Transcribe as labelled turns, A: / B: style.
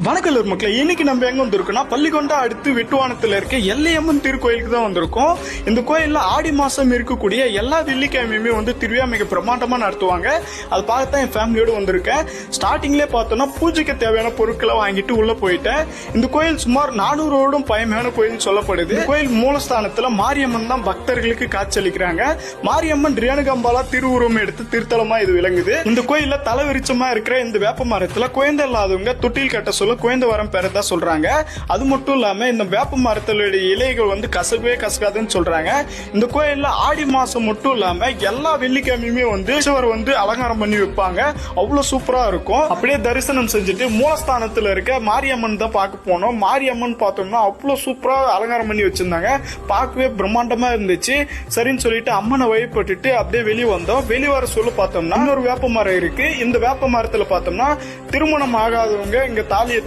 A: வணக்கல்லூர் மக்களே, இன்னைக்கு நம்ம எங்க வந்திருக்கோம்னா பள்ளிகொண்டா அடுத்து வெட்டுவானத்துல இருக்க எல்லையம்மன் திருக்கோயிலுக்கு தான் வந்திருக்கோம். இந்த கோயில்ல ஆடி மாசம் இருக்கக்கூடிய எல்லா வெள்ளிக்கிழமையுமே திருவிழா மிக பிரமாண்டமா நடத்துவாங்க. அது பார்த்து என் ஃபேமிலியோட வந்திருக்கேன். ஸ்டார்டிங்லேயே பார்த்தோம்னா பூஜைக்கு தேவையான பொருட்களை வாங்கிட்டு உள்ள போயிட்டேன். இந்த கோயில் சுமார் 400 வருடம் பழமையான கோயில் சொல்லப்படுது. கோயில் மூலஸ்தானத்துல மாரியம்மன் தான் பக்தர்களுக்கு காட்சியளிக்கிறாங்க. மாரியம்மன் ரேணுகாம்பாலா திருவுருவம் எடுத்து திருத்தலமா இது விளங்குது. இந்த கோயில்ல தலைவிரிச்சமா இருக்கிற இந்த வேப்ப மரத்துல குழந்தை இல்லாதவங்க தொட்டில் கட்ட சொல்ல குழந்தை வரம் பெறதா சொல்றாங்க. அது மட்டும் இல்லாம இந்த வேப்ப மரத்தோட இலைகள் கசக்கவே கசக்காதுன்னு சொல்றாங்க. இந்த கோயில்ல ஆடி மாசம் மட்டும் இல்லாம எல்லா வெள்ளிக்கிழமையுமே அலங்காரம் பண்ணி வைப்பாங்க. அவ்வளவு சூப்பரா இருக்கும். அப்படியே தரிசனம் செஞ்சுட்டு மூலஸ்தானத்துல இருக்க மாரியம்மன் தான் பார்க்க போனோம். மாரியம்மன் பார்த்தோம்னா அவ்வளவு சூப்பரா அலங்காரம் பண்ணி வச்சிருந்தாங்க. பார்க்கவே பிரம்மாண்டமா இருந்துச்சு. சரின்னு சொல்லிட்டு அம்மனை வழிபட்டுட்டு அப்படியே வெளியே வந்தோம். வெளியே வர சொல்ல பார்த்தோம்னா இன்னொரு வேப்ப மரம் இருக்கு. இந்த வேப்ப மரத்துல பார்த்தோம்னா திருமணம் ஆகாதவங்க இங்க தாலி